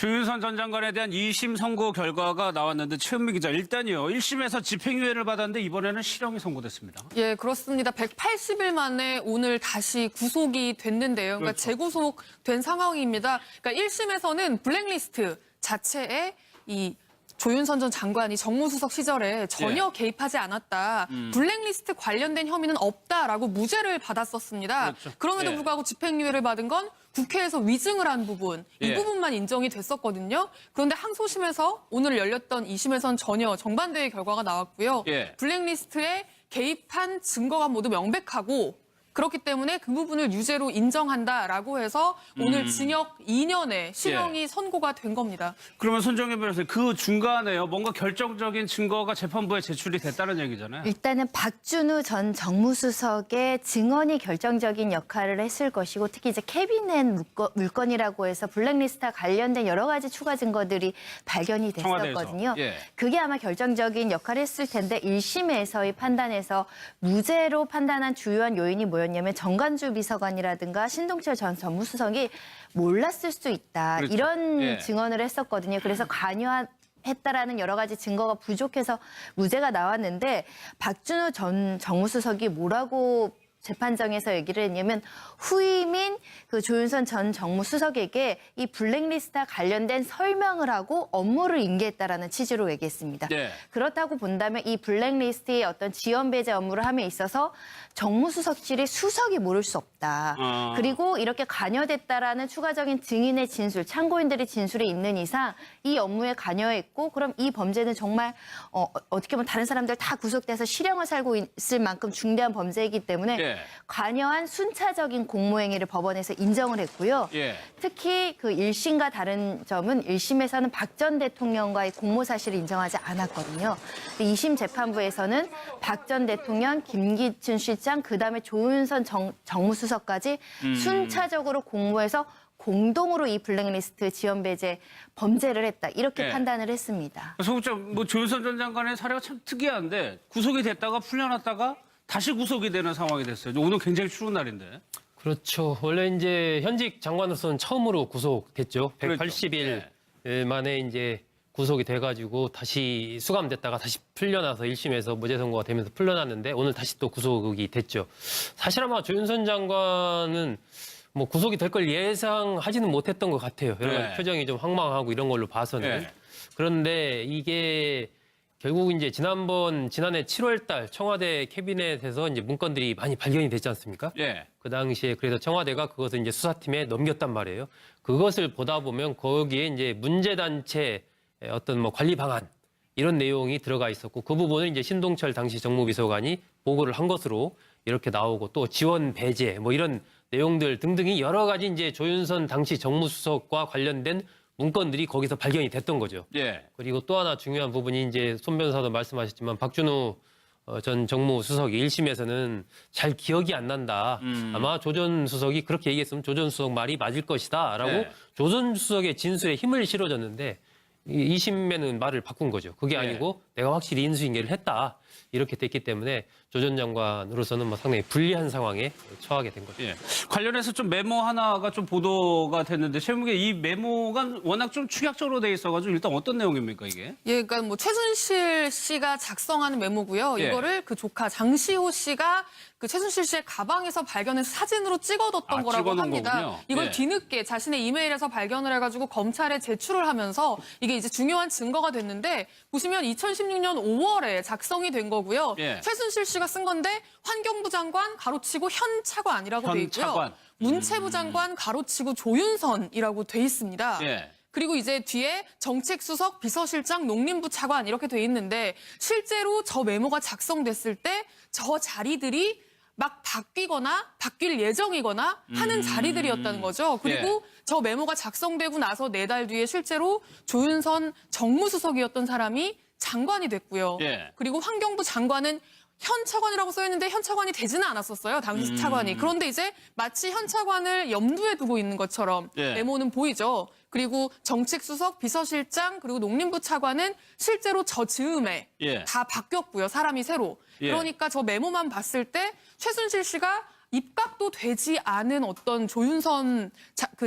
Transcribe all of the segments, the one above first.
조윤선 전 장관에 대한 2심 선고 결과가 나왔는데 최은미 기자, 일단요 1심에서 집행유예를 받았는데 이번에는 실형이 선고됐습니다. 예, 그렇습니다. 180일 만에 오늘 다시 구속이 됐는데요. 그러니까 그렇죠. 재구속된 상황입니다. 그러니까 1심에서는 블랙리스트 자체에 이 조윤선 전 장관이 정무수석 시절에 전혀 개입하지 않았다. 블랙리스트 관련된 혐의는 없다라고 무죄를 받았었습니다. 그렇죠. 그럼에도 불구하고 집행유예를 받은 건 국회에서 위증을 한 부분, 이 부분만 인정이 됐었거든요. 그런데 항소심에서 오늘 열렸던 2심에선 전혀 정반대의 결과가 나왔고요. 블랙리스트에 개입한 증거가 모두 명백하고 그렇기 때문에 그 부분을 유죄로 인정한다라고 해서 오늘 징역 2년의 실형이 선고가 된 겁니다. 그러면 손정혜 변호사님, 그 중간에요 뭔가 결정적인 증거가 재판부에 제출이 됐다는 얘기잖아요. 일단은 박준우 전 정무수석의 증언이 결정적인 역할을 했을 것이고 특히 이제 캐비넷 물건이라고 해서 블랙리스트와 관련된 여러 가지 추가 증거들이 발견이 됐었거든요. 그게 아마 결정적인 역할을 했을 텐데 1심에서의 판단에서 무죄로 판단한 주요한 요인이 뭐였냐면 정관주 비서관이라든가 신동철 전 정무수석이 몰랐을 수 있다. 그렇죠. 이런 증언을 했었거든요. 그래서 관여했다라는 여러 가지 증거가 부족해서 무죄가 나왔는데 박준호 전 정무수석이 뭐라고 재판정에서 얘기를 했냐면 후임인 그 조윤선 전 정무수석에게 이 블랙리스트와 관련된 설명을 하고 업무를 인계했다라는 취지로 얘기했습니다. 그렇다고 본다면 이 블랙리스트의 어떤 지원 배제 업무를 함에 있어서 정무수석실이 수석이 모를 수 없다. 그리고 이렇게 관여됐다라는 추가적인 증인의 진술, 참고인들의 진술이 있는 이상 이 업무에 관여했고 그럼 이 범죄는 정말 어떻게 보면 다른 사람들 다 구속돼서 실형을 살고 있을 만큼 중대한 범죄이기 때문에 관여한 순차적인 공모행위를 법원에서 인정을 했고요. 특히 그 1심과 다른 점은 1심에서는 박 전 대통령과의 공모 사실을 인정하지 않았거든요. 2심 재판부에서는 박 전 대통령, 김기춘 실장, 그다음에 조윤선 정무수석까지 순차적으로 공모해서 공동으로 이 블랙리스트 지원 배제 범죄를 했다. 이렇게 판단을 했습니다. 소극적 조윤선 전 장관의 사례가 참 특이한데 구속이 됐다가 풀려났다가 다시 구속이 되는 상황이 됐어요. 오늘 굉장히 추운 날인데. 그렇죠. 원래 이제 현직 장관으로서는 처음으로 구속됐죠. 180일 만에 이제 구속이 돼가지고 다시 수감됐다가 다시 풀려나서 1심에서 무죄 선고가 되면서 풀려났는데 오늘 다시 또 구속이 됐죠. 사실 아마 조윤선 장관은 뭐 구속이 될 걸 예상하지는 못했던 것 같아요. 여러 가지 표정이 좀 황망하고 이런 걸로 봐서는. 그런데 이게 결국 이제 지난해 7월 달 청와대 캐비넷에서 이제 문건들이 많이 발견이 됐지 않습니까? 그 당시에 그래서 청와대가 그것을 이제 수사팀에 넘겼단 말이에요. 그것을 보다 보면 거기에 이제 문제단체 어떤 뭐 관리 방안 이런 내용이 들어가 있었고 그 부분을 이제 신동철 당시 정무비서관이 보고를 한 것으로 이렇게 나오고 또 지원 배제 뭐 이런 내용들 등등이 여러 가지 이제 조윤선 당시 정무수석과 관련된 문건들이 거기서 발견이 됐던 거죠. 그리고 또 하나 중요한 부분이 이제 손 변호사도 말씀하셨지만 박준우 전 정무수석이 1심에서는 잘 기억이 안 난다. 아마 조 전 수석이 그렇게 얘기했으면 조 전 수석 말이 맞을 것이다. 라고 조 전 수석의 진술에 힘을 실어줬는데 2심에는 말을 바꾼 거죠. 그게 아니고 내가 확실히 인수인계를 했다. 이렇게 됐기 때문에 조 전 장관으로서는 뭐 상당히 불리한 상황에 처하게 된 거죠. 관련해서 좀 메모 하나가 좀 보도가 됐는데 최무게 이 메모가 워낙 좀 축약적으로 돼 있어가지고 일단 어떤 내용입니까 이게? 그러니까 뭐 최순실 씨가 작성한 메모고요. 이거를 그 조카 장시호 씨가 그 최순실 씨의 가방에서 발견해서 사진으로 찍어뒀던 거라고 합니다. 거군요. 이걸 뒤늦게 자신의 이메일에서 발견을 해가지고 검찰에 제출을 하면서 이게 이제 중요한 증거가 됐는데 보시면 2016년 5월에 작성이 된 거고요. 최순실 씨가 쓴 건데 환경부 장관 가로치고 현 차관이라고 돼 있고요. 문체부 장관 가로치고 조윤선이라고 돼 있습니다. 그리고 이제 뒤에 정책수석, 비서실장, 농림부 차관 이렇게 돼 있는데 실제로 저 메모가 작성됐을 때 저 자리들이 막 바뀌거나 바뀔 예정이거나 하는 자리들이었다는 거죠. 그리고 저 메모가 작성되고 나서 4달 뒤에 실제로 조윤선 정무수석이었던 사람이 장관이 됐고요. 그리고 환경부 장관은 현 차관이라고 써있는데 현 차관이 되지는 않았었어요. 당시 차관이. 그런데 이제 마치 현 차관을 염두에 두고 있는 것처럼 메모는 보이죠. 그리고 정책수석, 비서실장, 그리고 농림부 차관은 실제로 저 즈음에 다 바뀌었고요. 사람이 새로. 그러니까 저 메모만 봤을 때 최순실 씨가 입각도 되지 않은 어떤 조윤선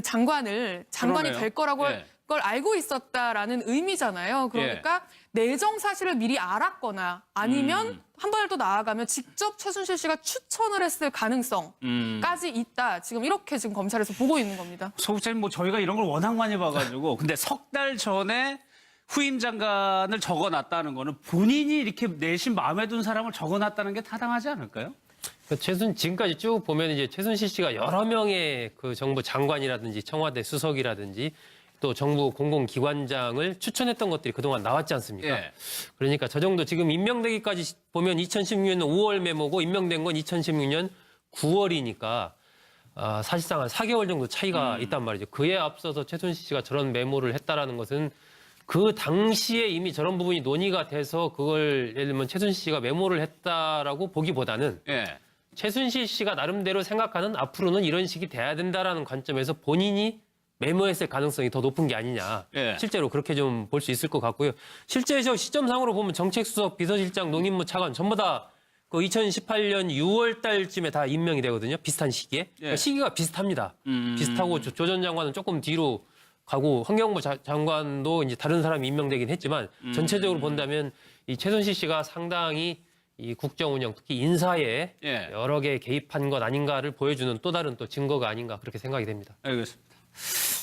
장관이 될 거라고 걸 알고 있었다라는 의미잖아요. 그러니까 내정 사실을 미리 알았거나 아니면 한 발 더 나아가면 직접 최순실 씨가 추천을 했을 가능성까지 있다. 지금 이렇게 지금 검찰에서 보고 있는 겁니다. 소국장님, 뭐 저희가 이런 걸 워낙 많이 봐가지고 근데 석 달 전에 후임 장관을 적어놨다는 거는 본인이 이렇게 내심 마음에 든 사람을 적어놨다는 게 타당하지 않을까요? 지금까지 쭉 보면 이제 최순실 씨가 여러 명의 그 정부 장관이라든지 청와대 수석이라든지 또 정부 공공기관장을 추천했던 것들이 그동안 나왔지 않습니까? 예. 그러니까 저 정도 지금 임명되기까지 보면 2016년 5월 메모고 임명된 건 2016년 9월이니까 사실상 한 4개월 정도 차이가 있단 말이죠. 그에 앞서서 최순실 씨가 저런 메모를 했다라는 것은 그 당시에 이미 저런 부분이 논의가 돼서 그걸 예를 들면 최순실 씨가 메모를 했다라고 보기보다는 예. 최순실 씨가 나름대로 생각하는 앞으로는 이런 식이 돼야 된다라는 관점에서 본인이 메모했을 가능성이 더 높은 게 아니냐. 예. 실제로 그렇게 좀 볼 수 있을 것 같고요. 실제적 시점상으로 보면 정책수석, 비서실장, 농림부 차관 전부 다 그 2018년 6월 달쯤에 다 임명이 되거든요. 비슷한 시기에. 그러니까 시기가 비슷합니다. 비슷하고 조 전 장관은 조금 뒤로 가고 환경부 장관도 이제 다른 사람이 임명되긴 했지만 전체적으로 본다면 이 최순실 씨가 상당히 이 국정 운영, 특히 인사에 예. 여러 개 개입한 것 아닌가를 보여주는 또 다른 또 증거가 아닌가 그렇게 생각이 됩니다. 알겠습니다.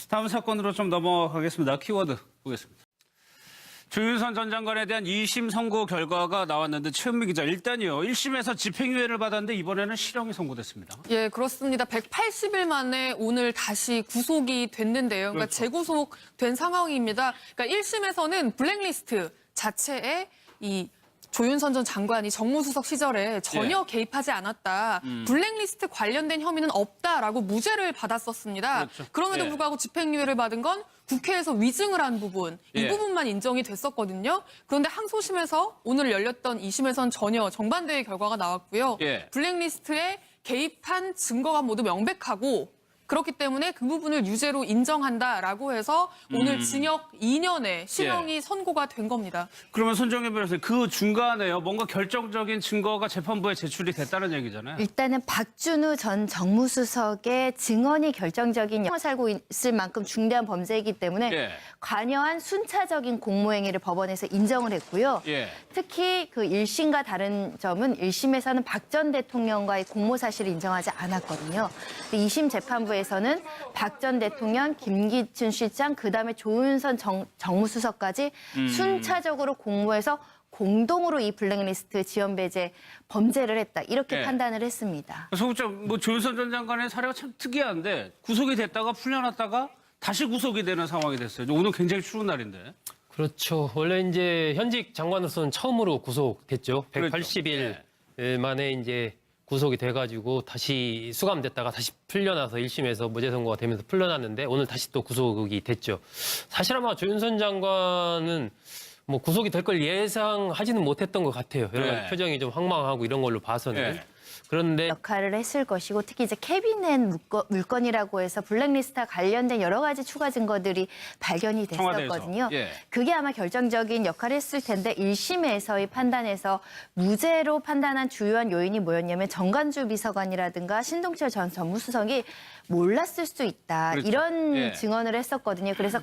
다음 사건으로 좀 넘어가겠습니다. 키워드 보겠습니다. 조윤선 전 장관에 대한 2심 선고 결과가 나왔는데 최은미 기자, 일단요 1심에서 집행유예를 받았는데 이번에는 실형이 선고됐습니다. 예, 그렇습니다. 180일 만에 오늘 다시 구속이 됐는데요. 그러니까 그렇죠. 재구속된 상황입니다. 그러니까 1심에서는 블랙리스트 자체에 이 조윤선 전 장관이 정무수석 시절에 전혀 개입하지 않았다. 블랙리스트 관련된 혐의는 없다라고 무죄를 받았었습니다. 그렇죠. 그럼에도 예. 불구하고 집행유예를 받은 건 국회에서 위증을 한 부분, 이 예. 부분만 인정이 됐었거든요. 그런데 항소심에서 오늘 열렸던 2심에선 전혀 정반대의 결과가 나왔고요. 예. 블랙리스트에 개입한 증거가 모두 명백하고 그렇기 때문에 그 부분을 유죄로 인정한다라고 해서 오늘 징역 2년의 실형이 선고가 된 겁니다. 그러면 손정혜 변호사님, 그 중간에요 뭔가 결정적인 증거가 재판부에 제출이 됐다는 얘기잖아요. 일단은 박준우 전 정무수석의 증언이 결정적인 영을 살고 있을 만큼 중대한 범죄이기 때문에 예. 관여한 순차적인 공모행위를 법원에서 인정을 했고요. 예. 특히 그 1심과 다른 점은 1심에서는 박 전 대통령과의 공모 사실을 인정하지 않았거든요. 2심 재판부에서는 박 전 대통령, 김기춘 실장, 그다음에 조윤선 정무수석까지 순차적으로 공모해서 공동으로 이 블랙리스트 지원 배제 범죄를 했다. 이렇게 예. 판단을 했습니다. 소국장, 뭐 조윤선 전 장관의 사례가 참 특이한데 구속이 됐다가 풀려났다가 다시 구속이 되는 상황이 됐어요. 오늘 굉장히 추운 날인데. 그렇죠. 원래 이제 현직 장관으로서는 처음으로 구속됐죠. 그렇죠. 180일 만에 이제 구속이 돼가지고 다시 수감됐다가 다시 풀려나서 1심에서 무죄 선고가 되면서 풀려났는데 오늘 다시 또 구속이 됐죠. 사실 아마 조윤선 장관은 뭐 구속이 될 걸 예상하지는 못했던 것 같아요. 여러 가지 네. 표정이 좀 황망하고 이런 걸로 봐서는. 네. 그런데 역할을 했을 것이고 특히 이제 캐비넷 물건이라고 해서 블랙리스트와 관련된 여러 가지 추가 증거들이 발견이 됐었거든요. 청와대에서. 예. 그게 아마 결정적인 역할을 했을 텐데 1심에서의 판단에서 무죄로 판단한 주요한 요인이 뭐였냐면 정관주 비서관이라든가 신동철 전 정무수석이 몰랐을 수 있다. 그렇죠. 이런 예. 증언을 했었거든요. 그래서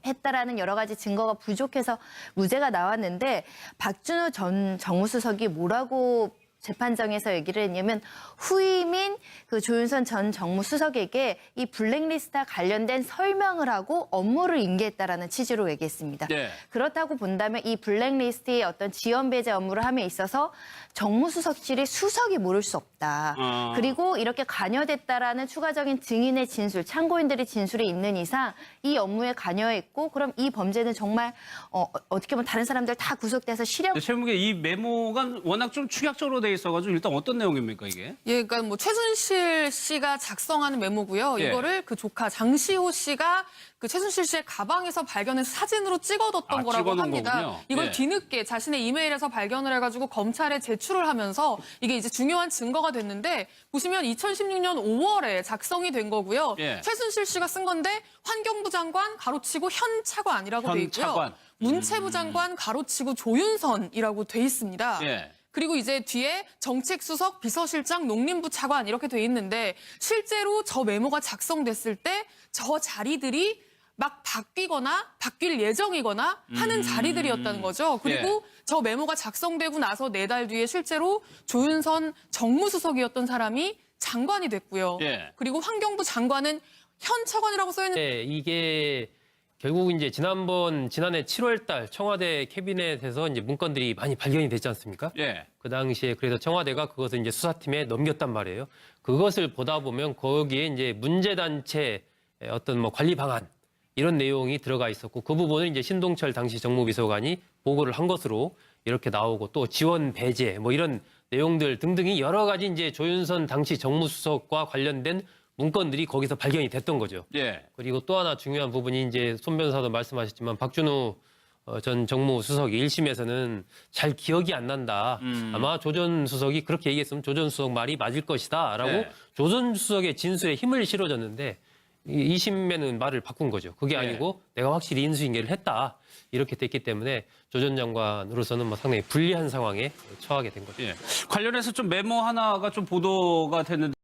했다라는 여러 가지 증거가 부족해서 무죄가 나왔는데 박준우 전 정무수석이 뭐라고 재판정에서 얘기를 했냐면 후임인 그 조윤선 전 정무수석에게 이 블랙리스트와 관련된 설명을 하고 업무를 인계했다라는 취지로 얘기했습니다. 네. 그렇다고 본다면 이 블랙리스트의 어떤 지원 배제 업무를 함에 있어서 정무수석실이 수석이 모를 수 없다. 그리고 이렇게 관여됐다라는 추가적인 증인의 진술, 참고인들의 진술이 있는 이상 이 업무에 관여했고 그럼 이 범죄는 정말 어떻게 보면 다른 사람들 다 구속돼서 실형 최무게 이 메모가 워낙 좀 축약적으로 돼 있어가지고 일단 어떤 내용입니까 이게? 예, 그러니까 뭐 최순실 씨가 작성하는 메모고요. 예. 이거를 그 조카 장시호 씨가 그 최순실 씨의 가방에서 발견해서 사진으로 찍어뒀던 거라고 찍어놓은 합니다. 거군요. 이걸 예. 뒤늦게 자신의 이메일에서 발견을 해가지고 검찰에 제출을 하면서 이게 이제 중요한 증거가 됐는데 보시면 2016년 5월에 작성이 된 거고요. 예. 최순실 씨가 쓴 건데 환경부 장관 가로치고 현 차관이라고 돼 현 있고요. 차관. 문체부 장관 가로치고 조윤선이라고 돼 있습니다. 예. 그리고 이제 뒤에 정책수석, 비서실장, 농림부 차관 이렇게 돼 있는데 실제로 저 메모가 작성됐을 때 저 자리들이 막 바뀌거나 바뀔 예정이거나 하는 자리들이었다는 거죠. 그리고 저 메모가 작성되고 나서 4달 뒤에 실제로 조윤선 정무수석이었던 사람이 장관이 됐고요. 그리고 환경부 장관은 현 차관이라고 써 있는. 네, 이게 결국 이제 지난해 7월 달 청와대 캐비넷에서 이제 문건들이 많이 발견이 됐지 않습니까? 그 당시에 그래서 청와대가 그것을 이제 수사팀에 넘겼단 말이에요. 그것을 보다 보면 거기에 이제 문제단체 어떤 뭐 관리 방안 이런 내용이 들어가 있었고 그 부분을 이제 신동철 당시 정무비서관이 보고를 한 것으로 이렇게 나오고 또 지원 배제 뭐 이런 내용들 등등이 여러 가지 이제 조윤선 당시 정무수석과 관련된 문건들이 거기서 발견이 됐던 거죠. 그리고 또 하나 중요한 부분이 이제 손 변호사도 말씀하셨지만 박준우 전 정무수석이 1심에서는 잘 기억이 안 난다. 아마 조 전 수석이 그렇게 얘기했으면 조 전 수석 말이 맞을 것이다. 라고 조 전 수석의 진술에 힘을 실어줬는데 2심에는 말을 바꾼 거죠. 그게 아니고 내가 확실히 인수인계를 했다. 이렇게 됐기 때문에 조 전 장관으로서는 뭐 상당히 불리한 상황에 처하게 된 거죠. 관련해서 좀 메모 하나가 좀 보도가 됐는데